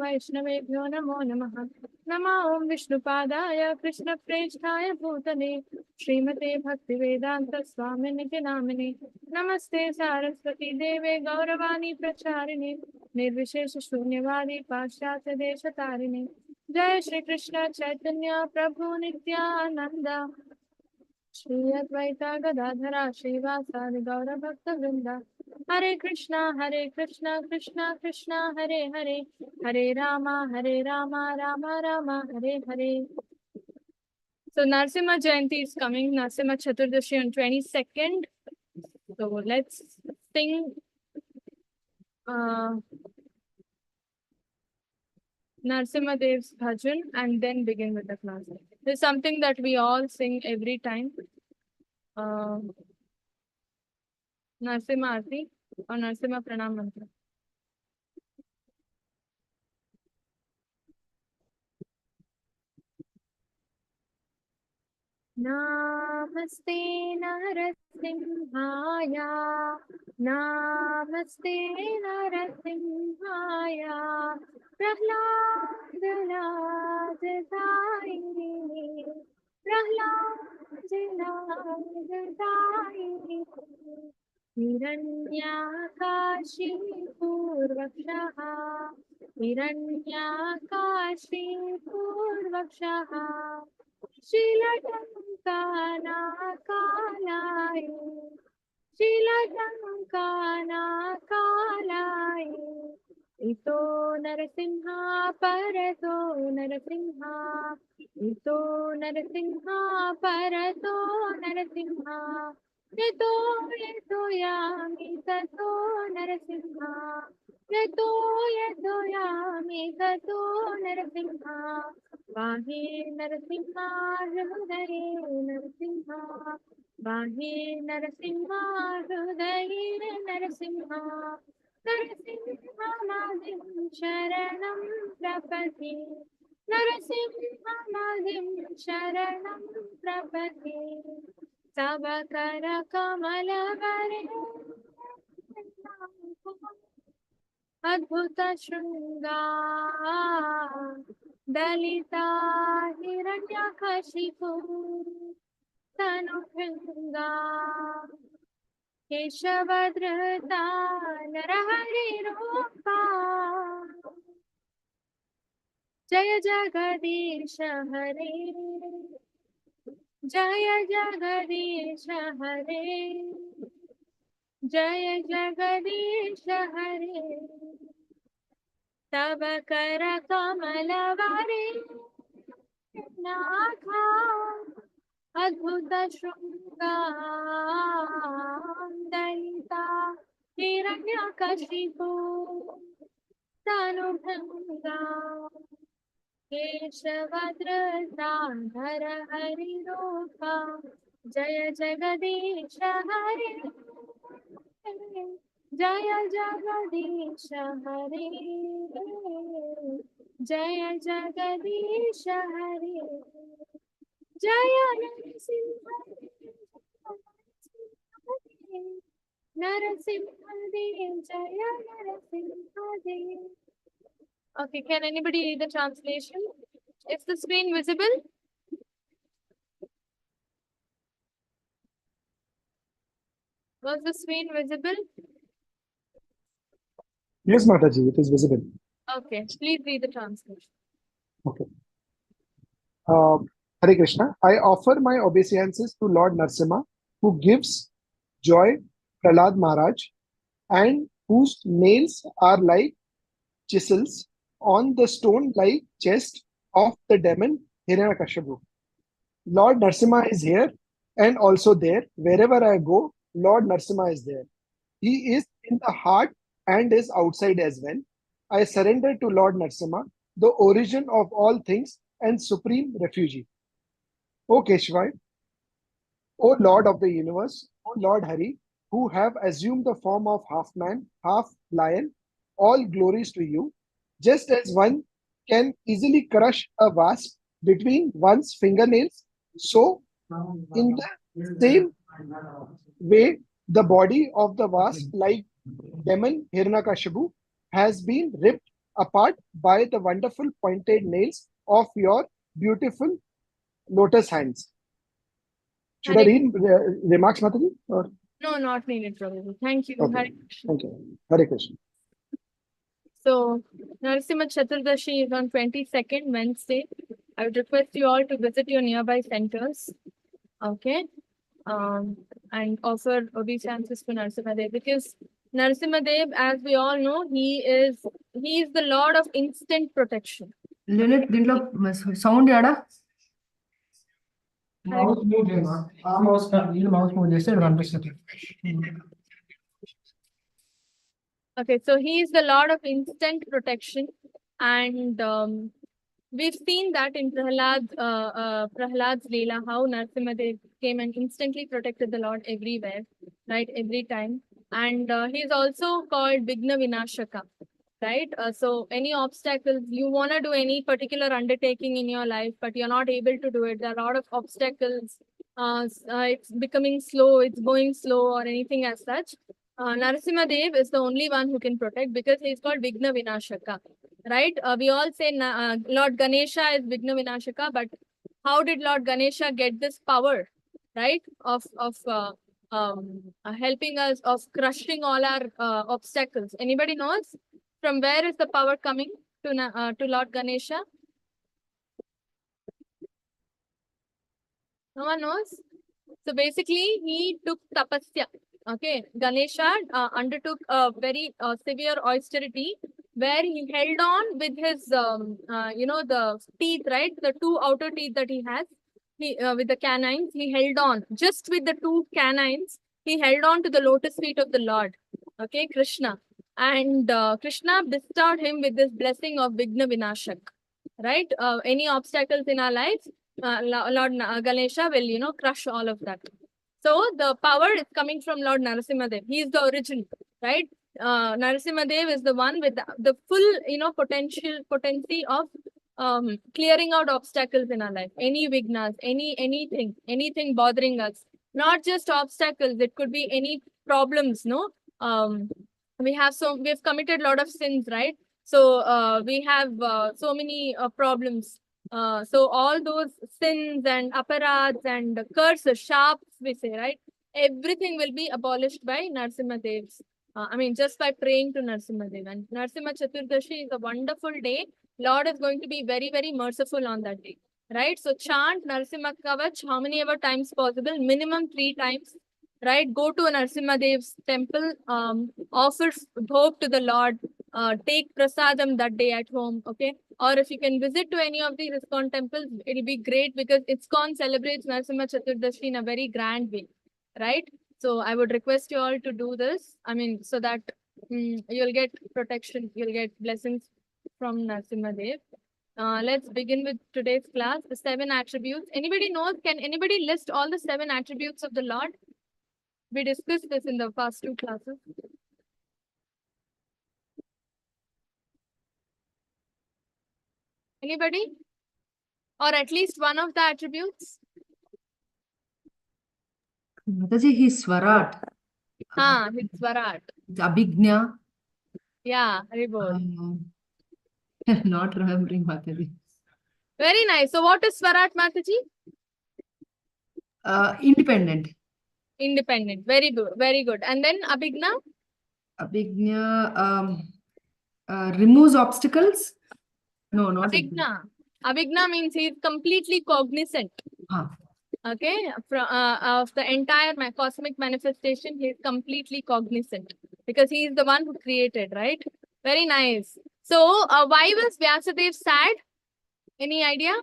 वैष्णवेभ्यो नमो नमः। नमो ओं विष्णुपादाय कृष्णप्रेष्ठाय भूतले श्रीमते भक्तिवेदांत स्वामिनिति नामिने। नमस्ते सारस्वती देवे गौरवाणी प्रचारिणे निर्विशेष शून्यवादी पाश्चात्य देशतारिणे। जय श्री कृष्ण चैतन्य प्रभु नित्यानंद श्री अद्वैता गदाधरा श्रीवासादि गौर भक्त वृंदा। हरे कृष्णा कृष्णा कृष्णा हरे हरे, हरे Rama Ram Ram Hare Hare. So Narasimha Jayanti is coming, Narasimha Chaturdashi on 22nd. So let's sing Narasimha Dev's bhajan and then begin with the class. This is something that we all sing every time. Narasimha Aarti और नरसिम्हा प्रणाम मंत्र। नमस्ते नरसिंहाय, नमस्ते नरसिंहाय, प्रह्लादलाददायिने, प्रह्लादलाददायिने। हिरण्याकाशी पूर्वक्षः, हिरण्याकाशी पूर्वक्षः, शीलटङ्कानाकालाय, शीलटङ्कानाकालाय। इतो नरसिंहा परतो नरसिंहा, इतो नरसिंहा परतो नरसिंहा, यतो यतो यामि ततो नरसिंहा, यतो यतो यामि ततो नरसिंहा। बाहे नरसिंहा हृदये नरसिंहा, बाहे नरसिंहा हृदये नरसिंहा, नरसिंहमादिं शरणं प्रपद्ये, नरसिंहमादिं शरणं प्रपद्ये। तव कर कमलवरे अद्भुत शृंगार, दलिता हिरण्यकशिपु तनुभृंगा, केशवधृता नरहरिरूपा। जय जगदीश हरे, जय जगदीश हरे, जय जगदीश हरे। तव कर कमलवरे नाथा अद्भुत शृंगार, दलिता हिरण्यकशिपु तनुभृंगा, केशवधृता नरहरिरूपा। जय जगदीश हरे, जय जगदीश हरे, जय जगदीश हरे। जय नरसिंह नरसिंहदेव, जय Narasimhadeva. Okay, can anybody read the translation? Is the screen visible? Was the screen visible? Yes, Mataji, it is visible. Okay, please read the translation. Okay. Hare Krishna. I offer my obeisances to Lord Narasimha, who gives joy, Prahlad Maharaj, and whose nails are like chisels on the stone-like chest of the demon Hiranyakashipu. Lord Narasimha is here and also there. Wherever I go, Lord Narasimha is there. He is in the heart and is outside as well. I surrender to Lord Narasimha, the origin of all things and supreme refugee. O Keshava, O Lord of the universe, O Lord Hari, who have assumed the form of half man, half lion, all glories to you. Just as one can easily crush a wasp between one's fingernails, so in the same way, the body of the wasp, like demon Hiranyakashipu, has been ripped apart by the wonderful pointed nails of your beautiful lotus hands. Should I Hare- read remarks, Mataji? Or No, not needed, Prabhu. Thank you. okay, Hare Krishna. thank you. Hare Krishna. So, Narasimha Chaturdashi is on 22nd Wednesday. I would request you all to visit your nearby centers. Okay. And offer obeisances to Narasimha Dev, because Narasimha Dev, as we all know, he is the Lord of instant protection. Lilith, దీంట్లో sound యాడా mouse move చేయమా ఆ mouse వీళ్ళు mouse move చేస్తే ఇక్కడ కనిపిస్తుంది Okay, so he is the Lord of instant protection, and we've seen that in Prahlad's Leela, how Narasimha Dev came and instantly protected the Lord everywhere, right, every time. And he is also called Vigna Vinashaka, right? So any obstacles, you want to do any particular undertaking in your life, but you're not able to do it. There are a lot of obstacles. It's becoming slow, it's going slow or anything as such. Narasimha Dev is the only one who can protect, because he is called Vigna Vinashaka, right? We all say Lord Ganesha is Vigna Vinashaka, but how did Lord Ganesha get this power, right? Of helping us, of crushing all our obstacles. Anybody knows from where is the power coming to Lord Ganesha? No one knows. So basically, he took tapasya. Okay, Ganesha undertook a very severe austerity, where he held on with his, the teeth, right? The two outer teeth that he has, with the canines, he held on. Just with the two canines, he held on to the lotus feet of the Lord, okay, Krishna. And Krishna bestowed him with this blessing of Vigna Vinashak, right? Any obstacles in our lives, Lord Ganesha will, crush all of that. So the power is coming from Lord Narasimha Dev. He is the origin, right? Narasimha Dev is the one with the full, potency of clearing out obstacles in our life. Any vignas, anything bothering us. Not just obstacles, it could be any problems, no? We've committed a lot of sins, right? So we have so many problems. So all those sins and aparads and curses, sharps, we say, right? Everything will be abolished by Narasimha Dev's. Just by praying to Narasimha Dev. And Narasimha Chaturdashi is a wonderful day. Lord is going to be very, very merciful on that day, right? So chant Narasimha Kavach how many ever times possible, minimum 3 times, right? Go to a Narasimha Dev's temple, offer hope to the Lord, take prasadam that day at home, okay? Or if you can visit to any of these ISKCON temples, it'll be great, because ISKCON celebrates Narasimha Chaturdashi in a very grand way, right? So I would request you all to do this. So that you'll get protection, you'll get blessings from Narasimha Dev. Let's begin with today's class, the 7 attributes. Anybody knows, can anybody list all the 7 attributes of the Lord? We discussed this in the past 2 classes. Anybody? Or at least one of the attributes? Mataji, he's Swarat. It's Swarat. Abhignya. Yeah, Haribol. Not remembering Mataji. Very nice. So what is Swarat, Mataji? Independent. Independent. Very good. Very good. And then Abhigna? Abhignya removes obstacles. No, not Abhigna. Abhigna means he is completely cognizant. Okay, of the entire cosmic manifestation, he is completely cognizant, because he is the one who created, right? Very nice. So why was Vyasadev sad? Any idea?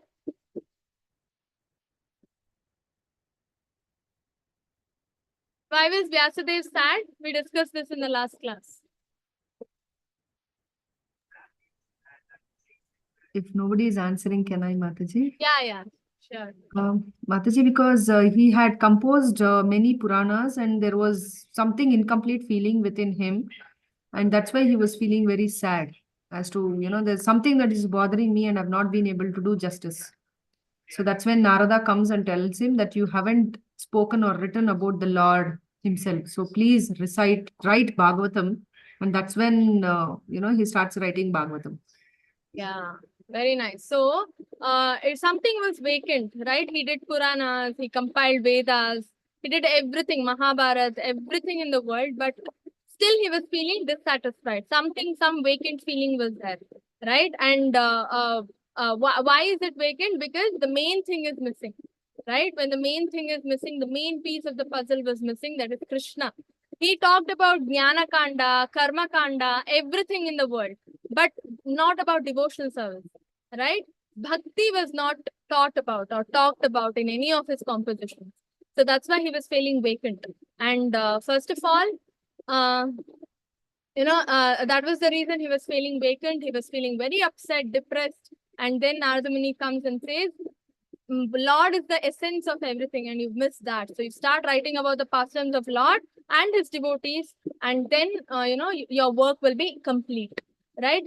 Why was Vyasadev sad? We discussed this in the last class. If nobody is answering, can I, Mataji? Yeah, sure. Mataji, because he had composed many Puranas, and there was something incomplete feeling within him. And that's why he was feeling very sad as to, there's something that is bothering me and I've not been able to do justice. So that's when Narada comes and tells him that you haven't spoken or written about the Lord himself. So please write Bhagavatam And that's when, he starts writing Bhagavatam. Yeah, very nice. So, if something was vacant, right? He did Puranas, he compiled Vedas, he did everything, Mahabharata, everything in the world, but still he was feeling dissatisfied. Some vacant feeling was there, right? And why is it vacant? Because the main thing is missing, right? When the main thing is missing, the main piece of the puzzle was missing, that is Krishna. He talked about Jnana Kanda, Karma Kanda, everything in the world, but not about devotional service, right? Bhakti was not taught about or talked about in any of his compositions. So that's why he was feeling vacant. And first of all, uh, that was the reason he was feeling vacant. He was feeling very upset, depressed. And then Narada Muni comes and says, Lord is the essence of everything, and you've missed that. So you start writing about the pastimes of Lord and his devotees, and then your work will be complete, right?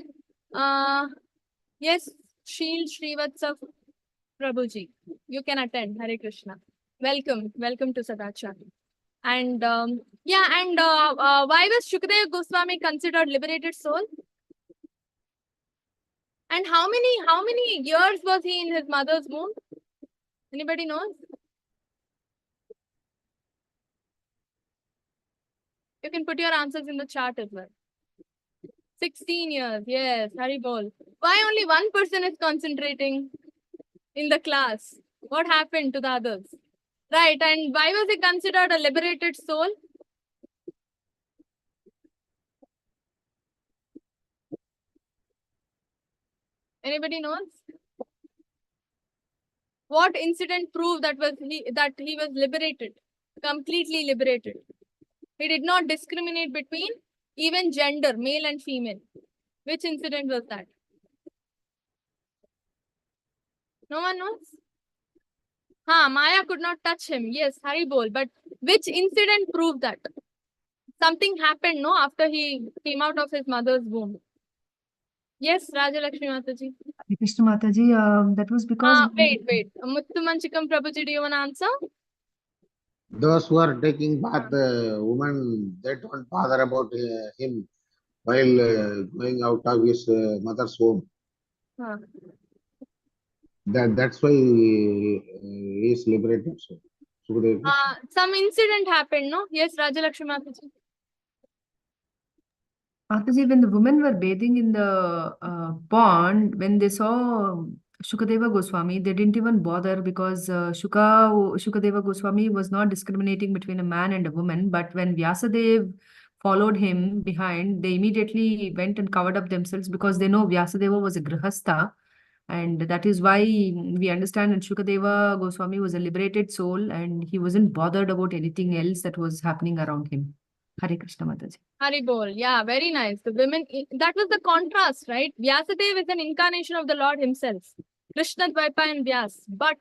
Yes, Sheel Srivatsa Prabhuji, you can attend. Hare Krishna. Welcome to Sadachar. And why was Shukadeva Goswami considered liberated soul? And how many years was he in his mother's womb? Anybody knows? You can put your answers in the chat as well. 16 years. Yes, Haribol. Why only one person is concentrating in the class? What happened to the others? Right. And why was he considered a liberated soul? Anybody knows? What incident proved that he was liberated, completely liberated? He did not discriminate between even gender, male and female. Which incident was that? No one knows? Maya could not touch him. Yes, Haribol. But which incident proved that? Something happened, no, after he came out of his mother's womb. Yes, Rajalakshmi Mataji. Krishna Mataji, that was because. Wait. Muttumanchikam Prabhuji, do you want to answer? Those who are taking bath, women, they don't bother about him while going out of his mother's womb. That's why he is liberated. So, some incident happened, no? Yes, Rajalakshmi Mataji. Mataji, when the women were bathing in the pond, when they saw Shukadeva Goswami, they didn't even bother because Shukadeva Goswami was not discriminating between a man and a woman. But when Vyasadev followed him behind, they immediately went and covered up themselves because they know Vyasadeva was a grihastha. And that is why we understand that Shukadeva Goswami was a liberated soul and he wasn't bothered about anything else that was happening around him. Hare Krishna Mataji. Haribol, yeah, very nice. The women, that was the contrast, right? Vyasadeva is an incarnation of the Lord himself. Krishna, Dvaipa and Vyas. But,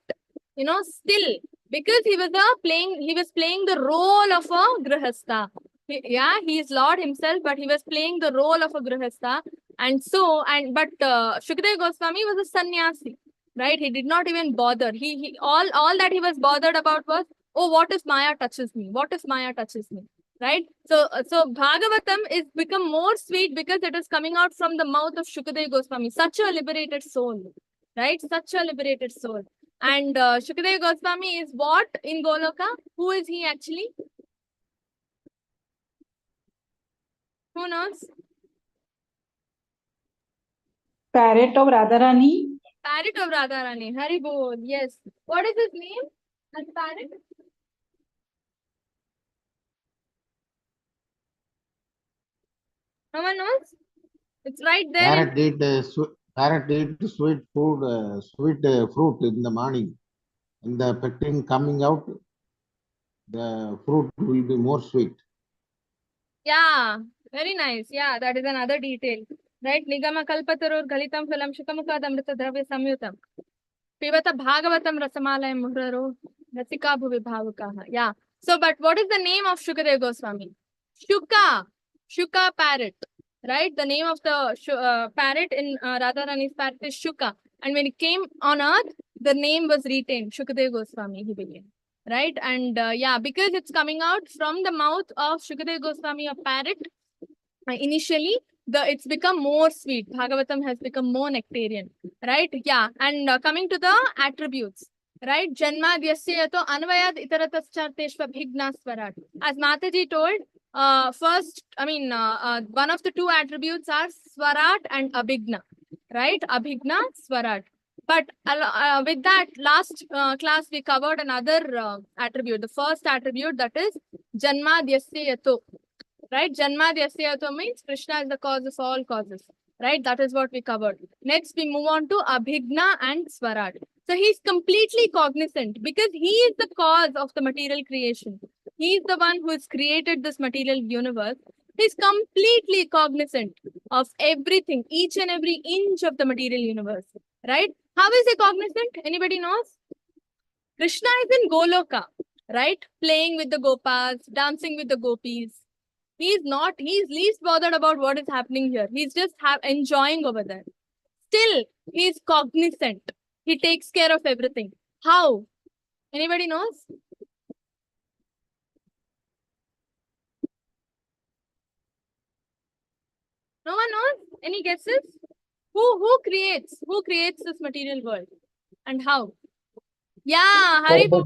still, because he was playing the role of a grihastha. He is Lord himself, but he was playing the role of a grihastha. But Shukadeva Goswami was a sannyasi, right? He did not even bother. All that he was bothered about was, oh, what if Maya touches me? What if Maya touches me? Right? So Bhagavatam is become more sweet because it is coming out from the mouth of Shukadeva Goswami, such a liberated soul, right? Such a liberated soul. And Shukadeva Goswami is what in Goloka? Who is he actually? Who knows? Parrot of Radharani. Parrot of Radharani. Haribol. Yes. What is his name? As parrot? No one knows? It's right there. Parrot eat sweet food, sweet fruit in the morning. In the pectin coming out, the fruit will be more sweet. Yeah, very nice. Yeah, that is another detail. Right? Nigama kalpatarur galitam phalam shukamukad amrita dravya samyutam. Pivata bhagavatam rasamalayam muhraro rasika bhuvi bhavukaha. Yeah. So, but what is the name of Shukadeva Goswami? Shuka parrot. Right? The name of the parrot in Radharani's parrot is Shuka. And when it came on earth, the name was retained. Shukadeva Goswami, he became. Right? And because it's coming out from the mouth of Shukadeva Goswami, a parrot, initially it's become more sweet. Bhagavatam has become more nectarian, right? Yeah. And coming to the attributes, right? Janma Vyasya Yato Anvayad Itarataschatteshva Bhigna Swarat. As Mataji told, first, one of the two attributes are Swarat and Abhigna, right? Abhigna, Swarat. But with that, last class we covered another attribute, the first attribute, that is Janma Vyasya Yato. Right? Janmadhyasya means Krishna is the cause of all causes. Right? That is what we covered. Next, we move on to Abhigna and Swarat. So he's completely cognizant because he is the cause of the material creation. He is the one who has created this material universe. He's completely cognizant of everything, each and every inch of the material universe. Right? How is he cognizant? Anybody knows? Krishna is in Goloka, right? Playing with the Gopas, dancing with the Gopis. He's least bothered about what is happening here. He's just enjoying over there. Still, he's cognizant. He takes care of everything. How? Anybody knows? No one knows? Any guesses? Who creates this material world? And how? Yeah, Haribol.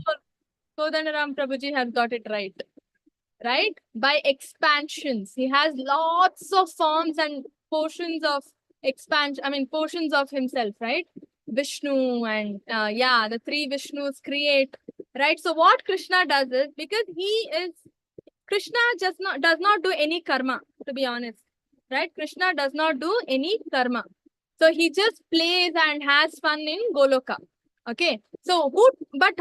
Kodandaram Prabhuji has got it right. Right? By expansions. He has lots of forms and portions of expansion, portions of himself, right? Vishnu and the three Vishnus create, right? So what Krishna does is, because Krishna does not do any karma, to be honest, right? Krishna does not do any karma. So he just plays and has fun in Goloka. Okay. So but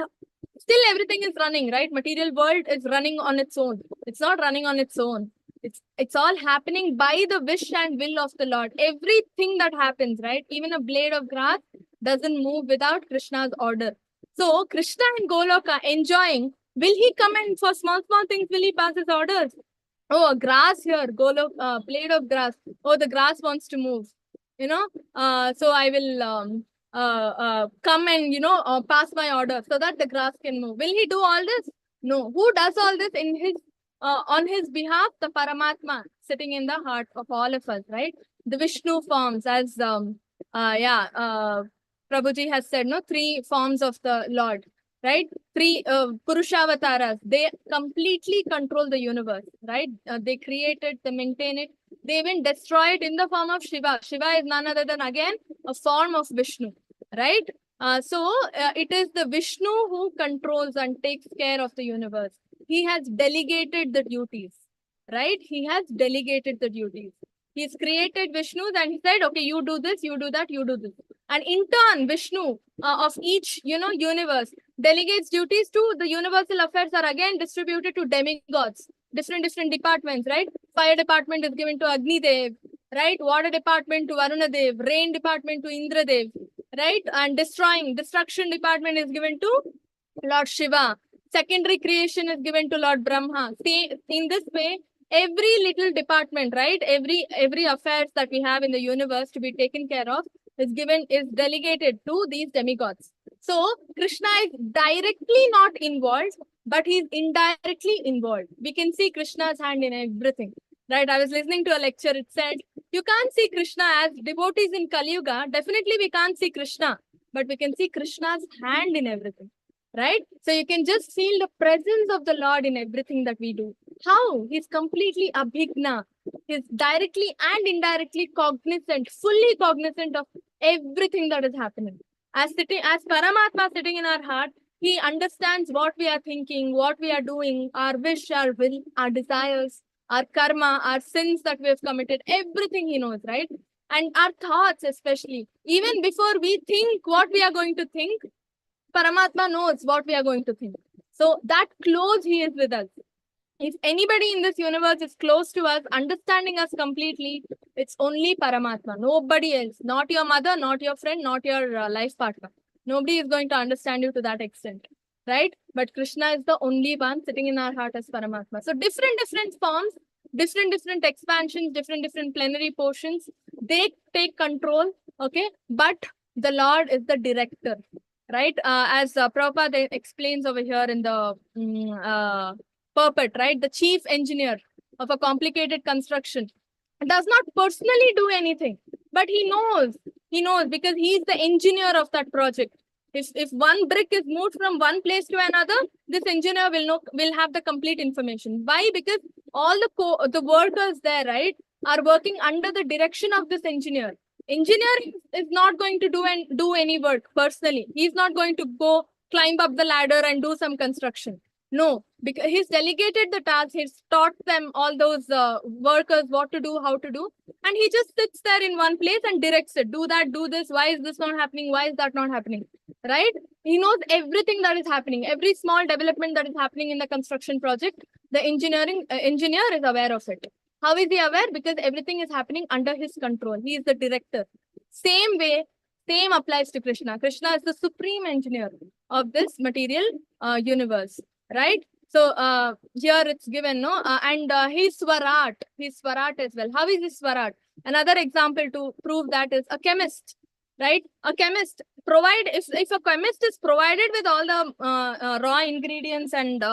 still everything is running, right? Material world is running on its own. It's not running on its own. It's all happening by the wish and will of the Lord. Everything that happens, right? Even a blade of grass doesn't move without Krishna's order. So Krishna in Goloka enjoying, will he come and for small things will he pass his orders? Oh, a grass here, blade of grass. Oh, the grass wants to move. So I will come and pass my order so that the grass can move. Will he do all this? No. Who does all this in his on his behalf? The Paramatma sitting in the heart of all of us, right? The Vishnu forms, as Prabhuji has said, no, 3 forms of the Lord, right? 3 Purushavasaras. They completely control the universe, right? They create it, they maintain it. They even destroy it in the form of Shiva. Shiva is none other than, again, a form of Vishnu, right? So it is the Vishnu who controls and takes care of the universe. He has delegated the duties, right? He has delegated the duties. He's created Vishnus and he said, okay, you do this, you do that, you do this. And in turn, Vishnu of each, universe delegates duties to the universal affairs are again distributed to demigods. Different departments, right? Fire department is given to Agni Dev, right? Water department to Varuna Dev, rain department to Indra Dev, right? And destruction department is given to Lord Shiva. Secondary creation is given to Lord Brahma. See, in this way, every little department, right? Every affairs that we have in the universe to be taken care of is delegated to these demigods. So Krishna is directly not involved, but he's indirectly involved. We can see Krishna's hand in everything, right? I was listening to a lecture. It said, you can't see Krishna as devotees in Kali Yuga. Definitely we can't see Krishna, but we can see Krishna's hand in everything, right? So you can just feel the presence of the Lord in everything that we do. How? He's completely abhigna. He's directly and indirectly cognizant, fully cognizant of everything that is happening. As Paramatma sitting in our heart, he understands what we are thinking, what we are doing, our wish, our will, our desires, our karma, our sins that we have committed, everything he knows, right? And our thoughts especially. Even before we think what we are going to think, Paramatma knows what we are going to think. So that close he is with us. If anybody in this universe is close to us, understanding us completely, it's only Paramatma, nobody else. Not your mother, not your friend, not your life partner. Nobody is going to understand you to that extent, right? But Krishna is the only one sitting in our heart as Paramatma. So different forms, different expansions, different plenary portions, they take control, okay? But the Lord is the director, right? As Prabhupada explains over here in the purport, right? The chief engineer of a complicated construction. does not personally do anything, but he knows because he is the engineer of that project. If one brick is moved from one place to another, this engineer will have the complete information. Why? Because all the workers there, right, are working under the direction of this engineer. Engineer is not going to do any work personally. He's not going to go climb up the ladder and do some construction. No, because he's delegated the task. He's taught them, all those workers, what to do, how to do, and he just sits there in one place and directs it. Do that, do this. Why is this not happening? Why is that not happening? Right? He knows everything that is happening. Every small development that is happening in the construction project, the engineer is aware of it. How is he aware? Because everything is happening under his control. He is the director. Same way, same applies to Krishna. Krishna is the supreme engineer of this material universe. Right? So here it's given, no? And he's Swarat. He's Swarat as well. How is he Swarat? Another example to prove that is a chemist. Right? A chemist if a chemist is provided with all the raw ingredients and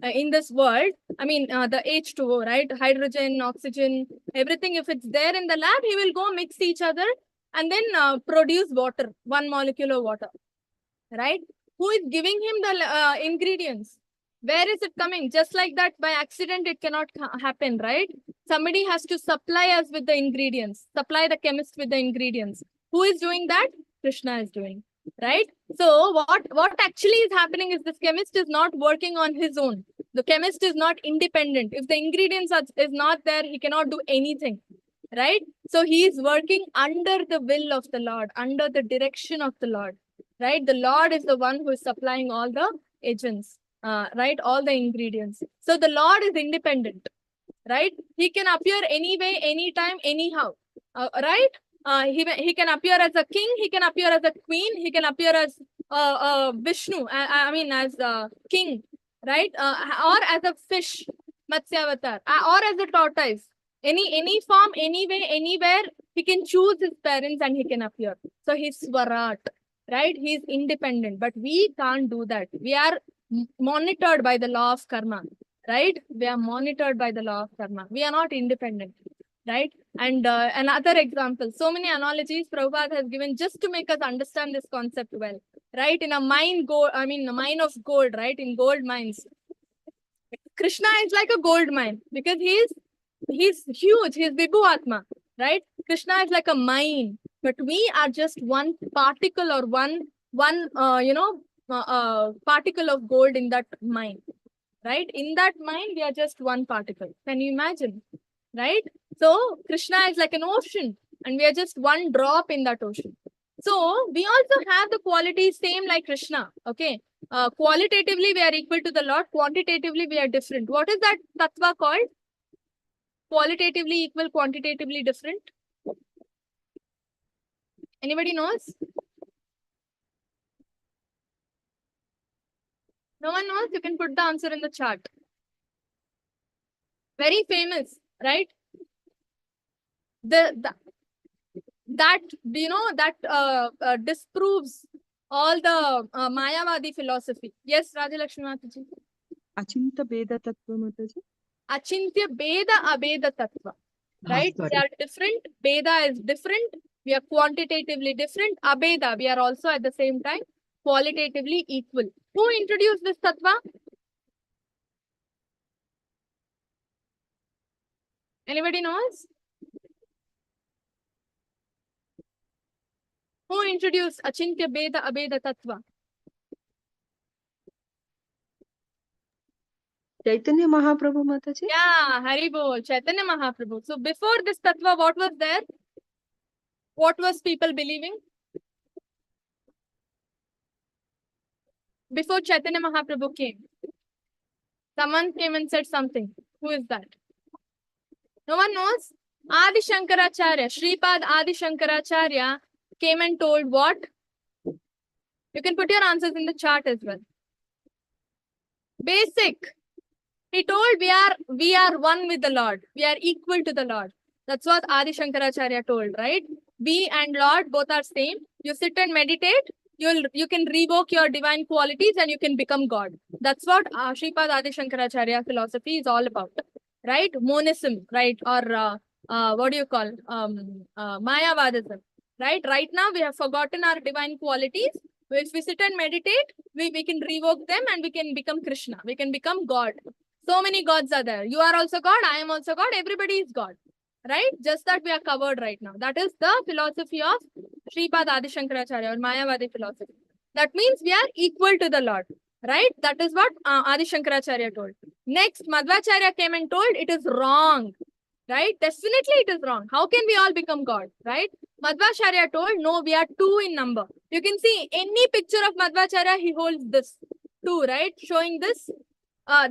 in this world, I mean the H2O, right? Hydrogen, oxygen, everything. If it's there in the lab, he will go mix each other and then produce water, one molecule of water. Right? Who is giving him the ingredients? Where is it coming? Just like that, by accident, it cannot happen, right? Somebody has to supply us with the ingredients, supply the chemist with the ingredients. Who is doing that? Krishna is doing, right? So what actually is happening is this chemist is not working on his own. The chemist is not independent. If the ingredients is not there, he cannot do anything, right? So he is working under the will of the Lord, under the direction of the Lord, right? The Lord is the one who is supplying all the agents. Right, all the ingredients. So the Lord is independent, right? He can appear anyway, anytime, anyhow, right? He can appear as a king, he can appear as a queen, he can appear as Vishnu, I mean as a king, right? Or as a fish, Matsyavatar, or as a tortoise. Any form, anyway, anywhere, he can choose his parents and he can appear. So he's Swarat, right? He's independent, but we can't do that. We are monitored by the law of karma, right? We are monitored by the law of karma. We are not independent, right? And another example, so many analogies Prabhupada has given just to make us understand this concept well, right? In a mine of gold, right? In gold mines, Krishna is like a gold mine because he's huge, he's Vibhu Atma, right? Krishna is like a mine, but we are just one particle or one particle of gold in that mine, right? In that mine, we are just one particle. Can you imagine, right? So Krishna is like an ocean and we are just one drop in that ocean. So we also have the qualities same like Krishna, okay? Qualitatively, we are equal to the Lord. Quantitatively, we are different. What is that tattva called? Qualitatively equal, quantitatively different. Anybody knows? No one knows? You can put the answer in the chat. Very famous, right? That disproves all the Mayavadi philosophy. Yes, Rajalakshmi Mataji. Achintya Beda Tattva Mataji. Achintya Beda Abeda Tattva. Right? They are different. Beda is different. We are quantitatively different. Abeda, we are also at the same time qualitatively equal. Who introduced this tattva? Anybody knows? Who introduced Achintya Beda Abeda Tattva? Chaitanya Mahaprabhu Mataji. Yeah, Haribol, Chaitanya Mahaprabhu. So before this tattva, what was there? What was people believing? Before Chaitanya Mahaprabhu came. Someone came and said something. Who is that? No one knows? Adi Shankaracharya, Shripad Adi Shankaracharya came and told what? You can put your answers in the chart as well. Basic. He told we are one with the Lord. We are equal to the Lord. That's what Adi Shankaracharya told, right? We and Lord both are same. You sit and meditate. You can revoke your divine qualities and you can become God. That's what Shripad Adi Shankaracharya philosophy is all about, right? Monism, right? Or what do you call, Mayavadism, right? Right now, we have forgotten our divine qualities. If we sit and meditate, we can revoke them and we can become Krishna. We can become God. So many gods are there. You are also God. I am also God. Everybody is God, right? Just that we are covered right now. That is the philosophy of Sripad Adi Shankaracharya or Mayavadi philosophy. That means we are equal to the Lord, right? That is what Adi Shankaracharya told. Next, Madhvacharya came and told it is wrong, right? Definitely it is wrong. How can we all become God, right? Madhvacharya told, no, we are two in number. You can see any picture of Madhvacharya, he holds this two, right? Showing this.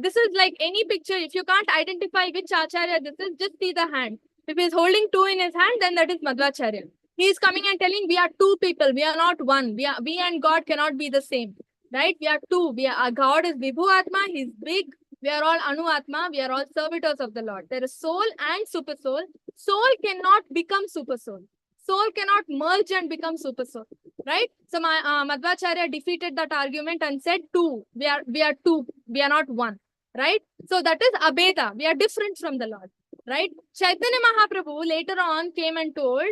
This is like any picture. If you can't identify which Acharya this is, just see the hand. If he is holding two in his hand, then that is Madhvacharya. He is coming and telling we are two people. We are not one. We and God cannot be the same, right? We are two. Our God is Vibhu Atma. He is big. We are all Anu Atma. We are all servitors of the Lord. There is soul and super soul. Soul cannot become super soul. Soul cannot merge and become super soul, right? So Madhvacharya defeated that argument and said two. We are two. We are not one, right? So that is Abheda. We are different from the Lord, right? Chaitanya Mahaprabhu later on came and told,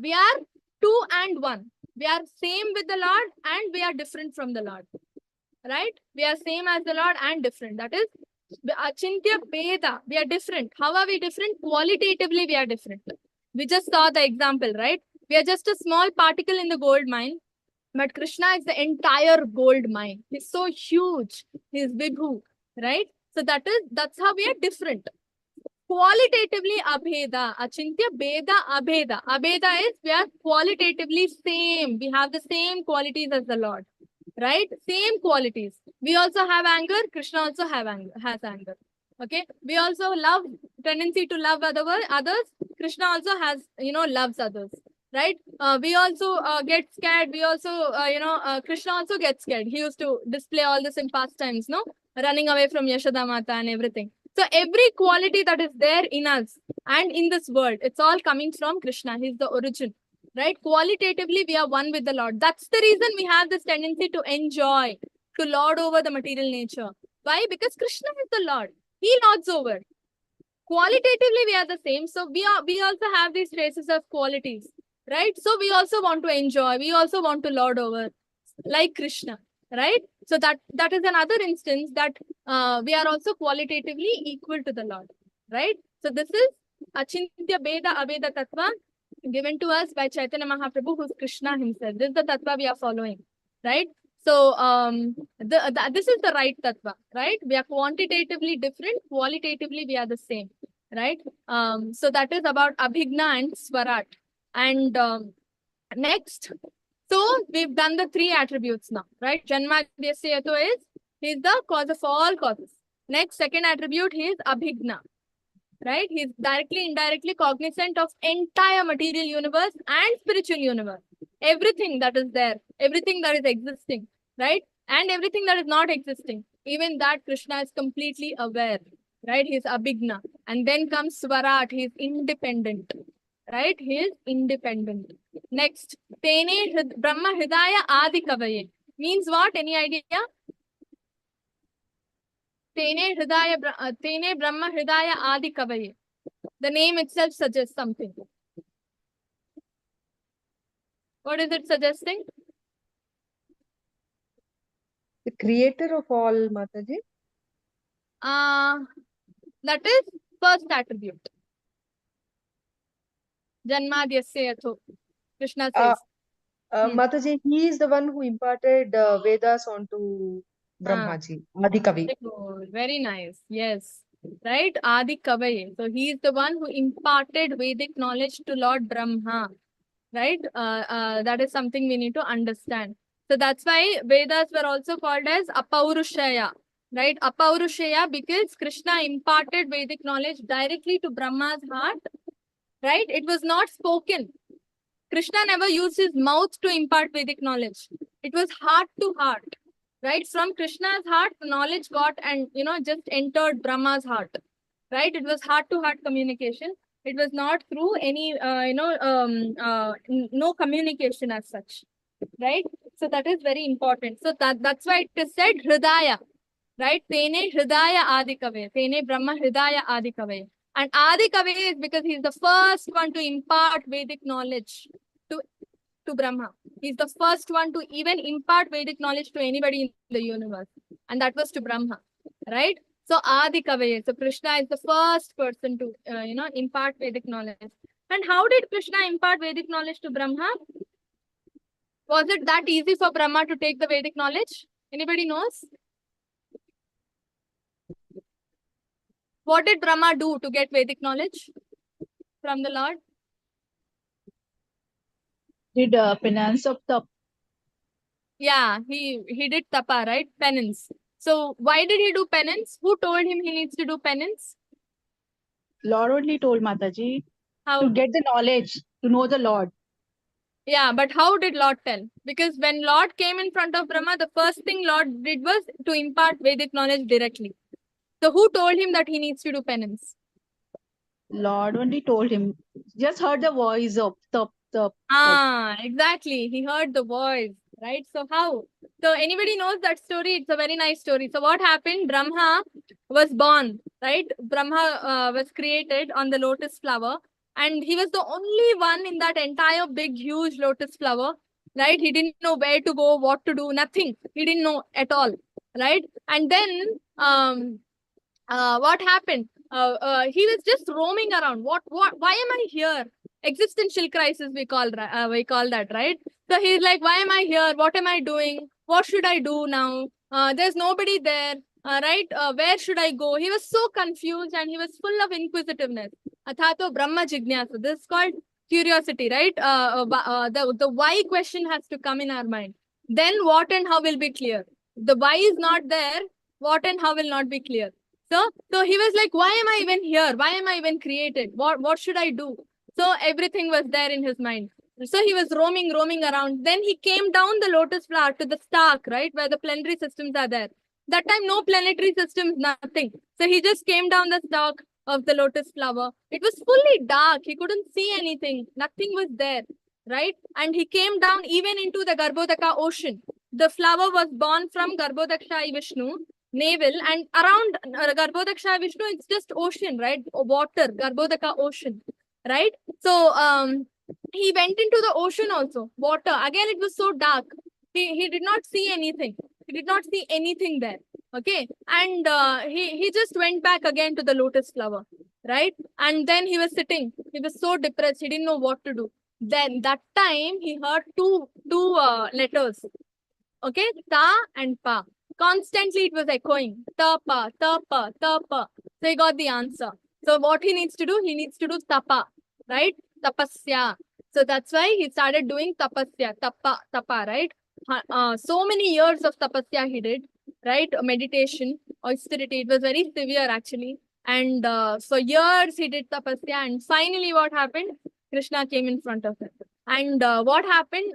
we are two and one. We are same with the Lord and we are different from the Lord, right? We are same as the Lord and different. That is Achintya Beda. We are different. How are we different? Qualitatively, we are different. We just saw the example, right? We are just a small particle in the gold mine, but Krishna is the entire gold mine. He's so huge. He's Vibhu, right? So that's how we are different. Qualitatively, Abheda, Achintya, Beda, Abheda. Abheda is we are qualitatively same. We have the same qualities as the Lord, right? Same qualities. We also have anger. Krishna also has anger. Okay. We also love, tendency to love others. Krishna also has, loves others, right? We also get scared. We also, Krishna also gets scared. He used to display all this in past times, no? Running away from Yashoda Mata and everything. So every quality that is there in us and in this world, it's all coming from Krishna. He's the origin, right? Qualitatively, we are one with the Lord. That's the reason we have this tendency to enjoy, to lord over the material nature. Why? Because Krishna is the Lord. He lords over. Qualitatively, we are the same. So we also have these traces of qualities, right? So we also want to enjoy. We also want to lord over, like Krishna, right? So that is another instance that we are also qualitatively equal to the Lord, right? So this is Achintya Beda Abheda Tattva given to us by Chaitanya Mahaprabhu, who's Krishna himself. This is the Tattva we are following, right? So this is the right Tattva, right? We are quantitatively different, qualitatively we are the same, right? So that is about Abhigna and Swarat. And next, so we've done the three attributes now, right? Janmadhyasya Yato is, he is the cause of all causes. Next, second attribute, he is Abhigna, right? He is directly, indirectly cognizant of entire material universe and spiritual universe. Everything that is there, everything that is existing, right? And everything that is not existing. Even that Krishna is completely aware, right? He is Abhigna. And then comes Swarat, he is independent, right? He is independent. Next, Tene Brahma Hridaya Adi Kavaye. Means what? Any idea? Tene Brahma Hridaya Adi Kavaye. The name itself suggests something. What is it suggesting? The creator of all, Mataji. That is first attribute. Janmadhyasya Yato. Krishna says. Mataji, he is the one who imparted Vedas onto Brahmaji, Adi Kavi. Very nice. Yes. Right? Adi Kavaye. So he is the one who imparted Vedic knowledge to Lord Brahma. Right? That is something we need to understand. So that's why Vedas were also called as Apaurushaya. Right? Apaurushaya because Krishna imparted Vedic knowledge directly to Brahma's heart. Right? It was not spoken. Krishna never used his mouth to impart Vedic knowledge. It was heart to heart. Right? From Krishna's heart, knowledge got and, just entered Brahma's heart. Right? It was heart to heart communication. It was not through any, no communication as such. Right? So that is very important. So that's why it is said Hridaya. Right? Tene Hridaya Adi Kavaye. Tene Brahma Hridaya Adi Kavaye. And Adi Kavi is because he's the first one to impart Vedic knowledge to Brahma. He's the first one to even impart Vedic knowledge to anybody in the universe. And that was to Brahma, right? So Adi Kavi. So Krishna is the first person to, impart Vedic knowledge. And how did Krishna impart Vedic knowledge to Brahma? Was it that easy for Brahma to take the Vedic knowledge? Anybody knows? What did Brahma do to get Vedic knowledge from the Lord? Did penance of tap. Yeah, he did tapa, right? Penance. So why did he do penance? Who told him he needs to do penance? Lord only told Mataji How? to get the knowledge, to know the Lord. Yeah, but how did Lord tell? Because when Lord came in front of Brahma, the first thing Lord did was to impart Vedic knowledge directly. So who told him that he needs to do penance? Lord only told him. Just heard the voice of tap. Exactly. He heard the voice, right? So how? So anybody knows that story? It's a very nice story. So what happened? Brahma was born, right? Brahma was created on the lotus flower, and he was the only one in that entire big, huge lotus flower, right? He didn't know where to go, what to do, nothing. He didn't know at all, right? And then what happened? He was just roaming around. Why am I here? Existential crisis, we call that, right? So he's like, why am I here? What am I doing? What should I do now? There's nobody there, right? Where should I go? He was so confused and he was full of inquisitiveness. Athato Brahma Jignasa. This is called curiosity, right? The why question has to come in our mind. Then what and how will be clear. The why is not there, what and how will not be clear. So he was like, why am I even here? Why am I even created? What should I do? So everything was there in his mind. So he was roaming around. Then he came down the lotus flower to the stalk, right? Where the planetary systems are there. That time, no planetary systems, nothing. So he just came down the stalk of the lotus flower. It was fully dark. He couldn't see anything. Nothing was there, right? And he came down even into the Garbhodaka ocean. The flower was born from Garbhodaksha Vishnu navel, and around Garbhodaksha Vishnu, it's just ocean, right? Water, Garbhodaka ocean, right? So he went into the ocean also, water. Again, it was so dark. He did not see anything. He did not see anything there. Okay. And he just went back again to the lotus flower, right? And then he was sitting. He was so depressed. He didn't know what to do. Then that time he heard two letters. Okay, ta and pa. Constantly it was echoing. Tapa, tapa, tapa. So he got the answer. So what he needs to do? He needs to do tapa, right? Tapasya. So that's why he started doing tapasya, tapa, right? So many years of tapasya he did, right? Meditation, austerity. It was very severe actually. And for years he did tapasya. And finally what happened? Krishna came in front of him. And what happened?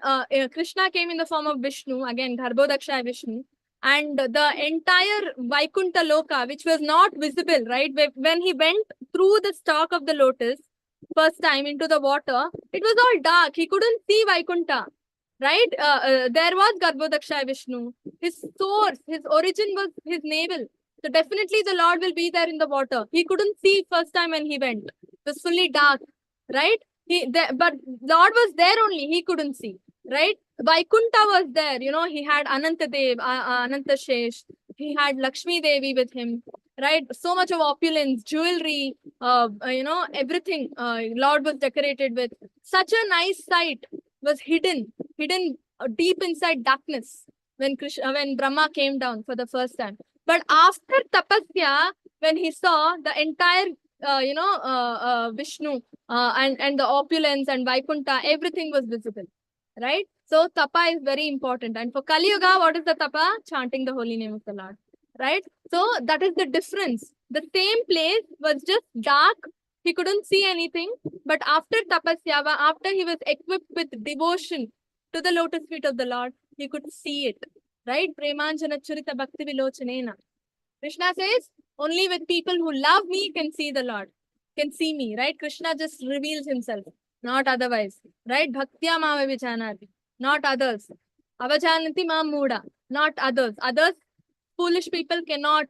Krishna came in the form of Vishnu, again, Garbhodaksha Vishnu. And the entire Vaikuntha Loka, which was not visible, right? When he went through the stalk of the lotus, first time into the water, it was all dark. He couldn't see Vaikuntha, right? There was Garbhodaksha Vishnu. His source, his origin was his navel. So definitely the Lord will be there in the water. He couldn't see first time when he went. It was fully dark, right? But Lord was there only. He couldn't see, right? Vaikuntha was there. He had Anantadev, Anantashesh. He had Lakshmi Devi with him, right? So much of opulence, jewelry, everything. Lord was decorated with. Such a nice sight was hidden deep inside darkness when Brahma came down for the first time. But after tapasya, when he saw the entire, Vishnu and the opulence and Vaikuntha, everything was visible, right? So tapa is very important. And for Kali Yuga, what is the tapa? Chanting the holy name of the Lord, right? So that is the difference. The same place was just dark. He couldn't see anything. But after tapasya, after he was equipped with devotion to the lotus feet of the Lord, he could see it, right? Premanjana Churita Bhakti Vilochanena. Krishna says, only with people who love me can see the Lord, can see me, right? Krishna just reveals himself, not otherwise, right? Bhaktya mama vijanati, not others. Avajanati ma muda, not others. Others, foolish people cannot,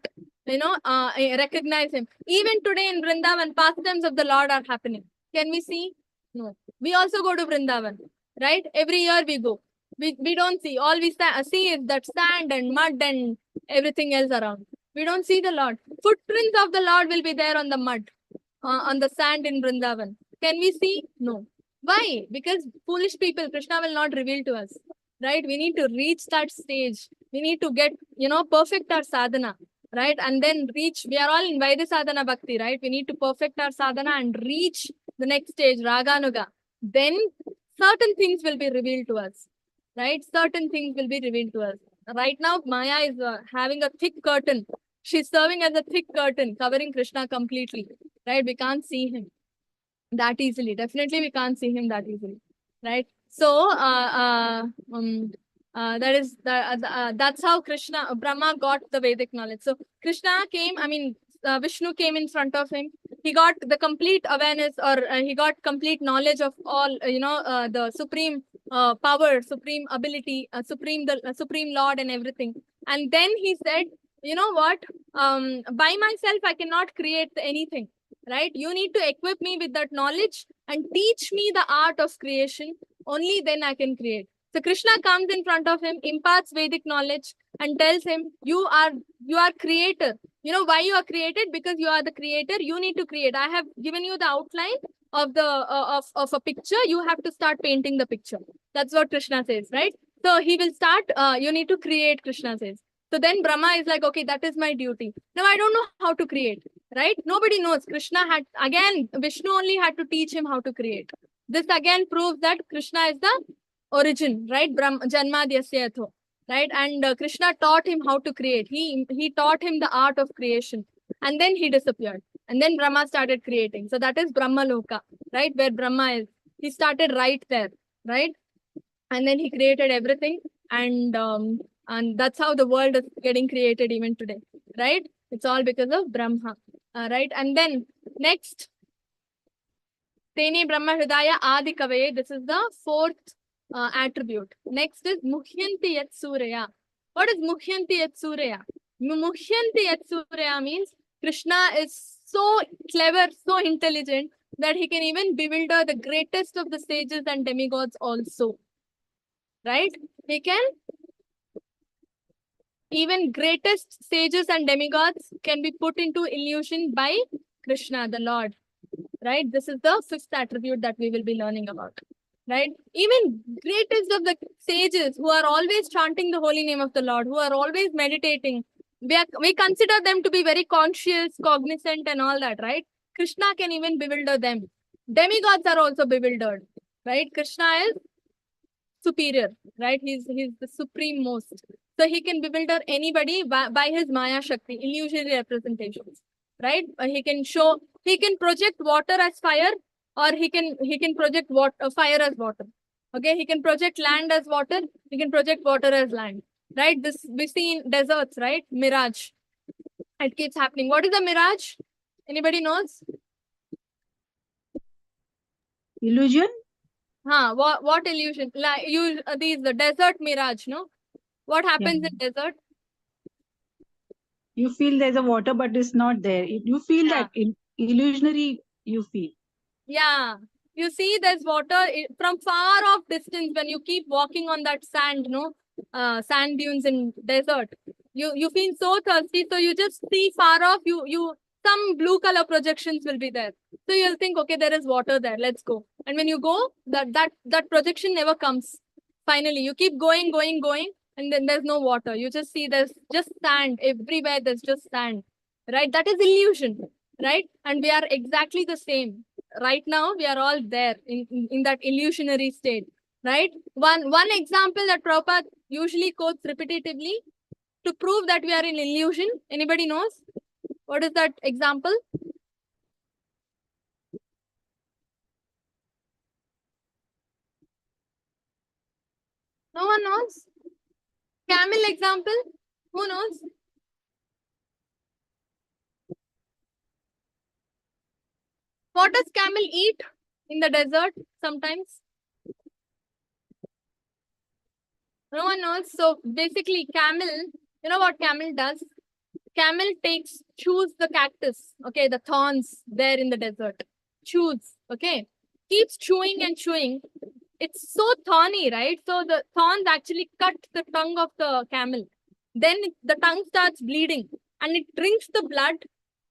recognize him. Even today in Vrindavan, pastimes of the Lord are happening. Can we see? No. We also go to Vrindavan, right? Every year we go. We don't see. All we see is that sand and mud and everything else around. We don't see the Lord. Footprints of the Lord will be there on the mud, on the sand in Vrindavan. Can we see? No. Why? Because foolish people, Krishna will not reveal to us, right? We need to reach that stage. We need to get, perfect our sadhana, right? And then reach, we are all in Vaidya sadhana bhakti, right? We need to perfect our sadhana and reach the next stage, Raganuga. Then certain things will be revealed to us, right? Certain things will be revealed to us. Right now, Maya is having a thick curtain. She's serving as a thick curtain, covering Krishna completely, right? We can't see him that easily. Definitely, we can't see him that easily, right? So, that's how Brahma got the Vedic knowledge. So, Krishna came, Vishnu came in front of him. He got the complete awareness, or he got complete knowledge of all, the supreme power, supreme ability, supreme Lord and everything. And then he said, you know what? By myself, I cannot create anything, right? You need to equip me with that knowledge and teach me the art of creation. Only then I can create. So Krishna comes in front of him, imparts Vedic knowledge and tells him, you are creator. You know why you are created? Because you are the creator. You need to create. I have given you the outline of the of a picture. You have to start painting the picture. That's what Krishna says, right? So he will start, you need to create, Krishna says. So then Brahma is like, okay, that is my duty. Now I don't know how to create, right? Nobody knows. Krishna had, again, Vishnu only had to teach him how to create. This again proves that Krishna is the origin, right? Janmadhyasya yatho, right? And Krishna taught him how to create. He taught him the art of creation. And then he disappeared. And then Brahma started creating. So that is Brahma Loka, right? Where Brahma is. He started right there, right? And then he created everything. And that's how the world is getting created even today, right? It's all because of Brahma, right? And then next, Teni Brahma Hridaya Adi Kavaye. This is the fourth attribute. Next is Muhyanti Yat Surya. What is Muhyanti Yat Surya? Muhyanti Yat Surya means Krishna is so clever, so intelligent that he can even bewilder the greatest of the sages and demigods also. Right? He can, even greatest sages and demigods can be put into illusion by Krishna, the Lord. Right? This is the fifth attribute that we will be learning about. Right? Even greatest of the sages who are always chanting the holy name of the Lord, who are always meditating, we consider them to be very conscious, cognizant and all that, right? Krishna can even bewilder them. Demigods are also bewildered, right? Krishna is superior, right? He's the supreme most. So he can bewilder anybody by his Maya Shakti, illusory representations, right? He can project water as fire, or he can project fire as water. Okay, he can project land as water, he can project water as land, right? This we see in deserts, right? Mirage. It keeps happening. What is a mirage? Anybody knows? Illusion? What illusion? Like the desert mirage, no? What happens in desert? You feel there's a water, but it's not there. You feel that illusionary, you feel. Yeah. You see there's water from far off distance when you keep walking on that sand, no? Sand dunes in desert. You feel so thirsty, so you just see far off, some blue color projections will be there. So you'll think, okay, there is water there, let's go. And when you go, that projection never comes. Finally, you keep going, and then there's no water. You just see there's just sand everywhere, there's just sand, right? That is illusion, right? And we are exactly the same. Right now, we are all there in that illusionary state, right? One example that Prabhupada usually quotes repetitively to prove that we are in illusion. Anybody knows? What is that example? No one knows? Camel example? Who knows? What does camel eat in the desert sometimes? No one knows. So basically camel, you know what camel does? camel chews the cactus, okay, the thorns there in the desert, chews, okay, keeps chewing and chewing. It's so thorny, right? So the thorns actually cut the tongue of the camel. Then the tongue starts bleeding and it drinks the blood.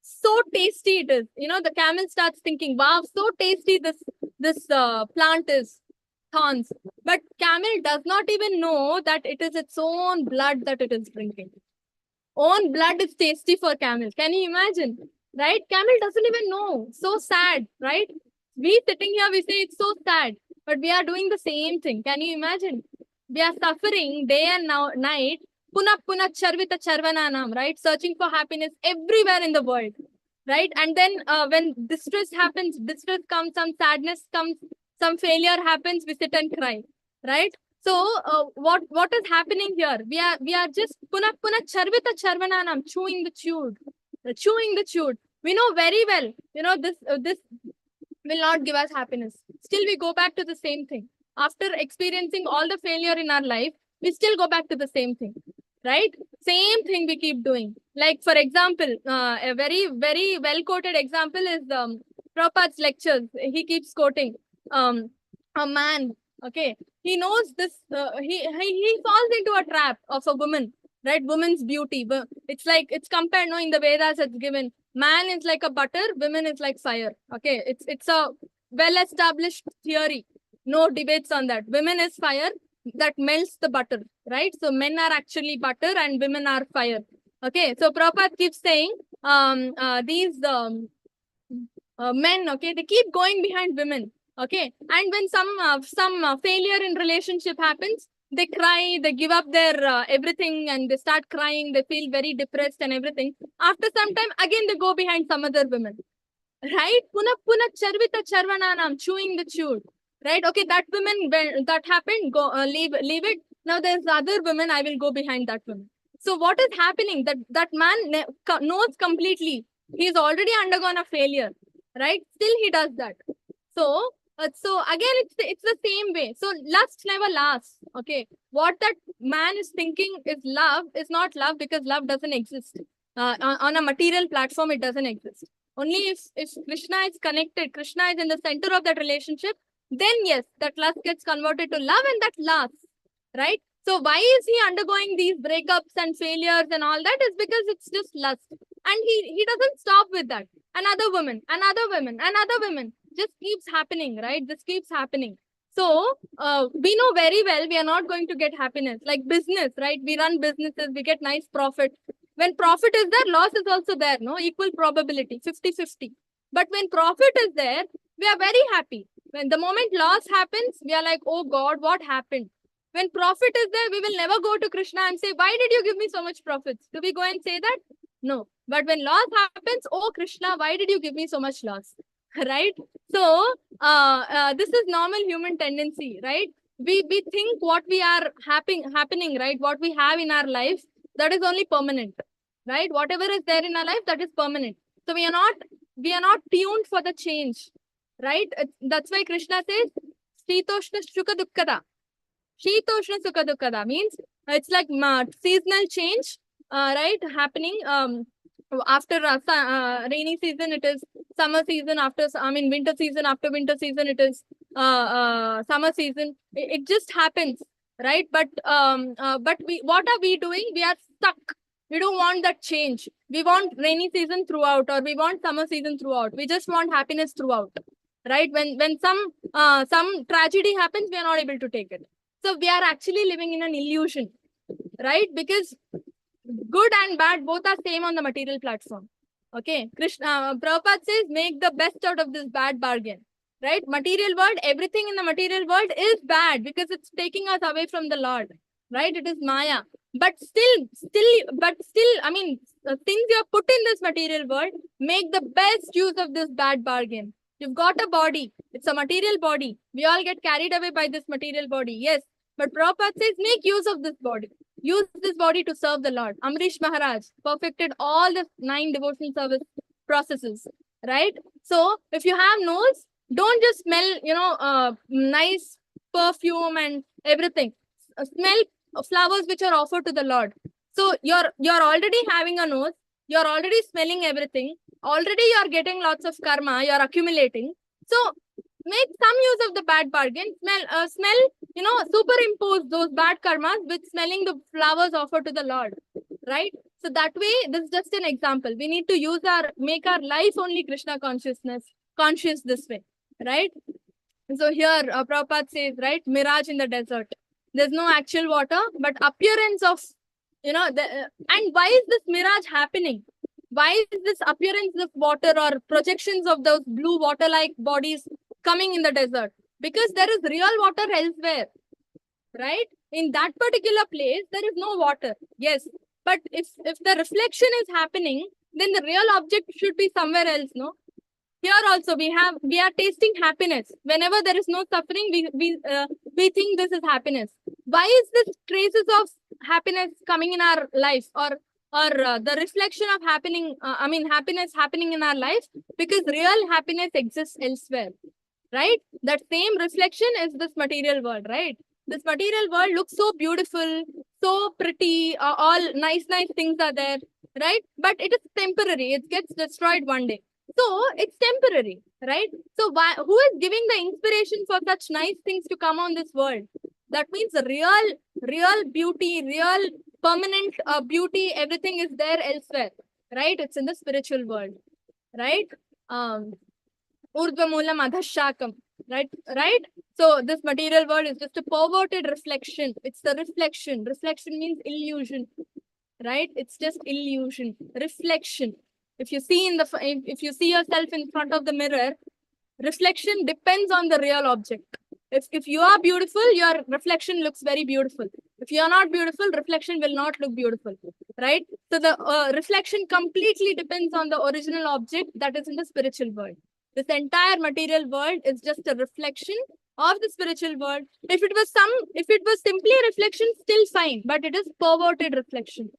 So tasty it is. You know, the camel starts thinking, wow, so tasty this plant is, thorns. But camel does not even know that it is its own blood that it is drinking. Own blood is tasty for camel. Can you imagine? Right? Camel doesn't even know. So sad, right? We sitting here, we say it's so sad, but we are doing the same thing. Can you imagine? We are suffering day and night. Puna puna charvita charvananam, right? Searching for happiness everywhere in the world, right? And then when distress happens, distress comes, some sadness comes, some failure happens, we sit and cry, right? So what is happening here? We are just puna charvita charvananam, chewing the chewed. We know very well, you know, this will not give us happiness. Still, we go back to the same thing. After experiencing all the failure in our life, we still go back to the same thing, right? Same thing we keep doing. Like, for example, a very well quoted example is Prabhupada's lectures. He keeps quoting a man, okay, he knows this, he falls into a trap of a woman, right? Woman's beauty. But it's like, it's compared, no, in the Vedas it's given, man is like a butter, women is like fire. Okay, it's a well-established theory. No debates on that. Women is fire that melts the butter, right? So men are actually butter and women are fire. Okay, so Prabhupada keeps saying these men, okay, they keep going behind women. Okay, and when some failure in relationship happens, they cry, they give up their everything, and they start crying. They feel very depressed and everything. After some time, again they go behind some other women, right? Puna charvita charvananam, chewing the chewed, right? Okay, that woman, when that happened, go leave it. Now there's the other woman, I will go behind that woman. So what is happening? That man knows completely. He's already undergone a failure, right? Still he does that. So again, it's the same way. So lust never lasts. Okay, what that man is thinking is love is not love, because love doesn't exist. On a material platform, it doesn't exist. Only if Krishna is connected, Krishna is in the center of that relationship, then yes, that lust gets converted to love and that lasts, right? So why is he undergoing these breakups and failures and all that? Is because it's just lust. And he doesn't stop with that. Another woman, just keeps happening, right? This keeps happening. So we know very well we are not going to get happiness. Like business, right? We run businesses, we get nice profit. When profit is there, loss is also there, no? Equal probability, 50-50. But when profit is there, we are very happy. When the moment loss happens, we are like, oh God, what happened? When profit is there, we will never go to Krishna and say, why did you give me so much profits? Do we go and say that? No. But when loss happens, oh Krishna, why did you give me so much loss? Right? So this is normal human tendency, right? We think what we are happening, right? What we have in our life, that is only permanent, right? Whatever is there in our life, that is permanent. So we are not tuned for the change, right? That's why Krishna says, Shitoshna Shuka Dukkada. Shitoshna Sukha Dukkada means it's like seasonal change, right? Happening after rainy season, it is summer season. After, winter season, after winter season, it is summer season. It just happens, right? But what are we doing? We are stuck. We don't want that change. We want rainy season throughout, or we want summer season throughout. We just want happiness throughout, right? When some tragedy happens, we are not able to take it. So we are actually living in an illusion, right? Because good and bad both are same on the material platform. Okay, Prabhupada says, make the best out of this bad bargain, right? Material world, everything in the material world is bad because it's taking us away from the Lord, right? It is Maya. But still, things you have put in this material world, make the best use of this bad bargain. You've got a body. It's a material body. We all get carried away by this material body. Yes. But Prabhupada says, make use of this body. Use this body to serve the Lord. Amrish Maharaj perfected all the 9 devotional service processes, right? So if you have nose, don't just smell, nice perfume and everything. Smell flowers which are offered to the Lord. So you're already having a nose. You're already smelling everything. Already you're getting lots of karma. You're accumulating. So make some use of the bad bargain. Smell, superimpose those bad karmas with smelling the flowers offered to the Lord, right? So that way, this is just an example. We need to make our life only Krishna conscious this way, right? So here, Prabhupada says, right, mirage in the desert. There's no actual water, but appearance of, and why is this mirage happening? Why is this appearance of water or projections of those blue water-like bodies coming in the desert? Because there is real water elsewhere, right? In that particular place, there is no water. Yes, but if the reflection is happening, then the real object should be somewhere else, no? Here also we are tasting happiness. Whenever there is no suffering, we think this is happiness. Why is this traces of happiness coming in our life, or the reflection of happiness happening in our life? Because real happiness exists elsewhere, right? That same reflection is this material world, right? This material world looks so beautiful, so pretty, all nice things are there, right? But it is temporary. It gets destroyed one day. So it's temporary, right? So who is giving the inspiration for such nice things to come on this world? That means real beauty, real permanent beauty, everything is there elsewhere, right? It's in the spiritual world, right? Urdhvamulam adhashakam, right? So this material world is just a perverted reflection. It's the reflection. Reflection means illusion, right? It's just illusion, reflection. If you see if you see yourself in front of the mirror, reflection depends on the real object. If you are beautiful, your reflection looks very beautiful. If you are not beautiful, reflection will not look beautiful, right? So the reflection completely depends on the original object that is in the spiritual world. This entire material world is just a reflection of the spiritual world. If it was simply a reflection, still fine, but it is perverted reflection.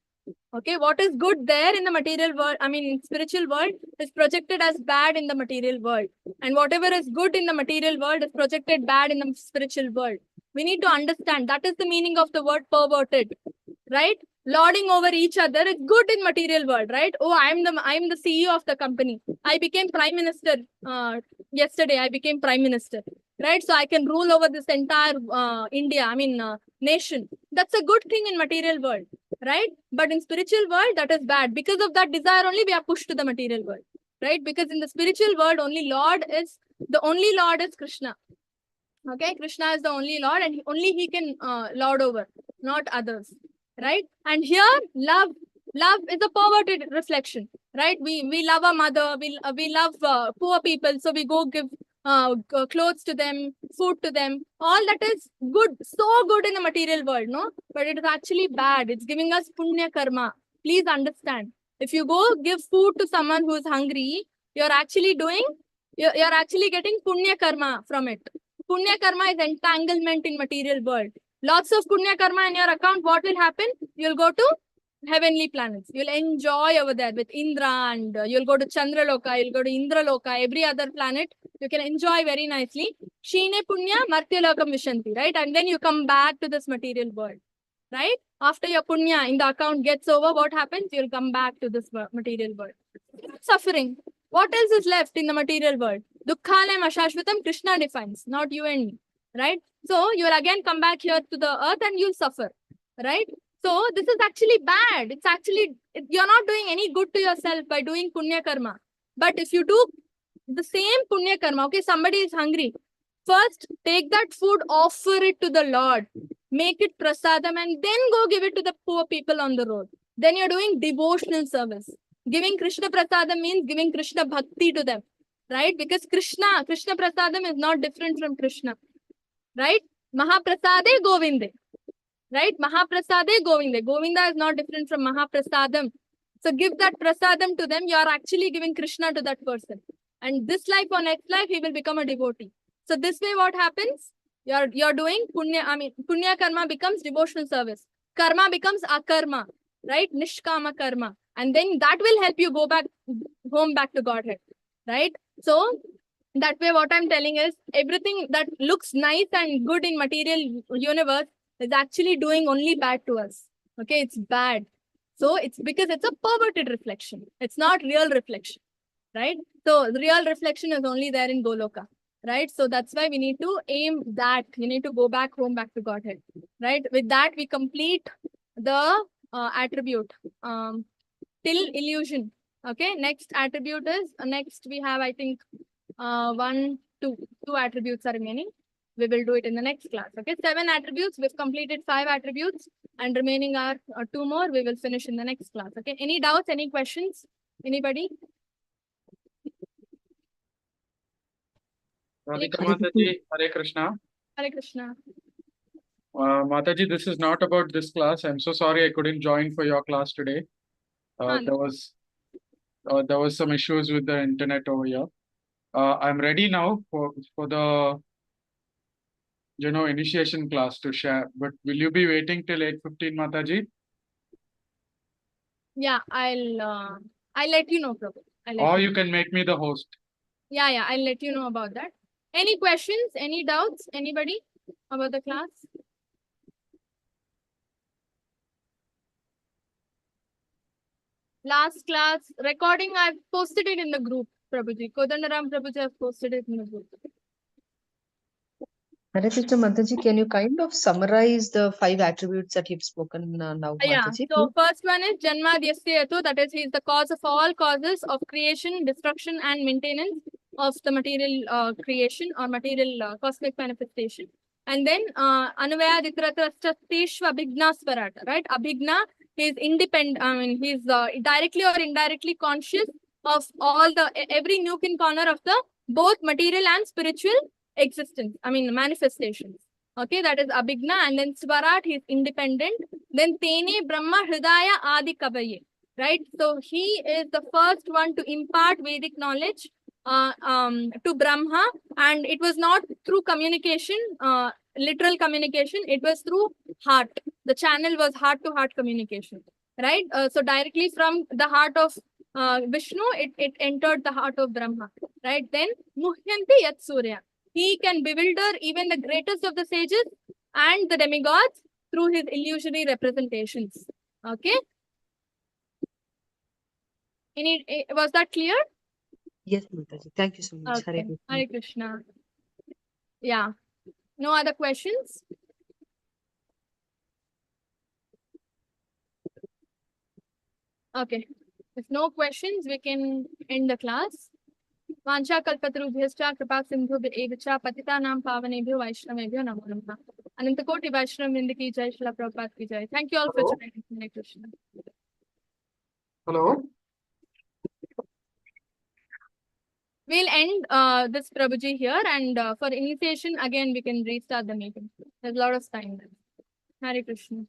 Okay, what is good there in the material world, in spiritual world, is projected as bad in the material world. And whatever is good in the material world is projected bad in the spiritual world. We need to understand that is the meaning of the word perverted, right? Lording over each other is good in material world, right? Oh, I'm the CEO of the company. I became prime minister yesterday. I became prime minister, right? So I can rule over this entire India, nation. That's a good thing in material world, right? But in spiritual world, that is bad. Because of that desire only, we are pushed to the material world, right? Because in the spiritual world, the only Lord is Krishna. Okay, Krishna is the only Lord, and only he can lord over, not others, right? And here, love is a perverted reflection, right? We love our mother, we love poor people, so we go give clothes to them, food to them. All that is good, so good in the material world, no? But it is actually bad. It's giving us punya karma. Please understand. If you go give food to someone who is hungry, you're actually getting punya karma from it. Punya karma is entanglement in material world. Lots of punya karma in your account. What will happen? You'll go to heavenly planets. You'll enjoy over there with Indra, and you'll go to Chandraloka, you'll go to Indraloka, every other planet. You can enjoy very nicely. Shine punya martyalokam vishanti, right? And then you come back to this material world, right? After your punya in the account gets over, what happens? You'll come back to this material world. Suffering. What else is left in the material world? Dukkhalayam ashashvatam, Krishna defines, not you and me, right? So you will again come back here to the earth and you'll suffer, right? So this is actually bad. It's actually, you're not doing any good to yourself by doing punya karma. But if you do the same punya karma, okay, somebody is hungry. First, take that food, offer it to the Lord, make it prasadam, and then go give it to the poor people on the road. Then you're doing devotional service. Giving Krishna prasadam means giving Krishna bhakti to them, right? Because Krishna prasadam is not different from Krishna, right? Mahaprasade Govinde, right? Mahaprasade Govinde. Govinda is not different from Mahaprasadam. So give that prasadam to them. You are actually giving Krishna to that person. And this life or next life, he will become a devotee. So this way what happens? You're doing punya karma becomes devotional service. Karma becomes akarma, right? Nishkama karma. And then that will help you go home back to Godhead, right? So that way what I'm telling is everything that looks nice and good in material universe is actually doing only bad to us. Okay, it's bad. So it's because it's a perverted reflection. It's not real reflection, right? So the real reflection is only there in Goloka, right? So that's why we need to aim that. You need to go back home, back to Godhead, right? With that, we complete the attribute till illusion. Okay, next attribute is next we have, I think, two attributes are remaining. We will do it in the next class. Okay, 7 attributes. We've completed 5 attributes, and remaining are 2 more. We will finish in the next class. Okay, any doubts, any questions? Anybody? Radhika Mataji, Hare Krishna. Hare Krishna. Mataji, this is not about this class. I'm so sorry I couldn't join for your class today. There was some issues with the internet over here. I'm ready now for the initiation class to share. But will you be waiting till 8:15, Mataji? Yeah, I'll let you know, Prabhu. Or you can make me the host. Yeah, I'll let you know about that. Any questions? Any doubts? Anybody about the class? Last class recording, I've posted it in the group, Prabhuji. Kodandaram Prabhuji, I've posted it in the group. Hare Krishna Mataji, can you kind of summarize the 5 attributes that you've spoken now, Yeah, Mataji? so first one is Janma Dhyasyato, that is, he is the cause of all causes of creation, destruction, and maintenance of the material creation or material cosmic manifestation. And then Anuvaya Ditratrasteshva Abhigna Swarata, right? Abhigna, he is independent, I mean, he is directly or indirectly conscious of all every nook and corner of the both material and spiritual existence, I mean, manifestations. Okay, that is Abhigna, and then Swarat, he is independent. Then Tene Brahma Hridaya Adi Kavaye, right? So he is the first one to impart Vedic knowledge to Brahma, and it was not through communication, literal communication, it was through heart. The channel was heart-to-heart communication, right? So directly from the heart of Vishnu, it entered the heart of Brahma, right? Then Muhyanti Yat Surya. He can bewilder even the greatest of the sages and the demigods through his illusory representations. Okay. Was that clear? Yes, Mataji. Thank you so much. Hare Okay. Krishna. Hare Krishna. Yeah. No other questions? Okay. If no questions, we can end the class. Vancha kalpatarubhyascha kripa sindhubhyo patitanam pavanebhyo vaishnavebhyo namo namaha. Anantakoti Vaishnav Vrinda ki jai, Srila Prabhupada ki jai. Thank you all for Hello? joining. Hare Krishna. Hello. We'll end this Prabhuji here, and for initiation, again, we can restart the meeting. There's a lot of time there. Hare Krishna.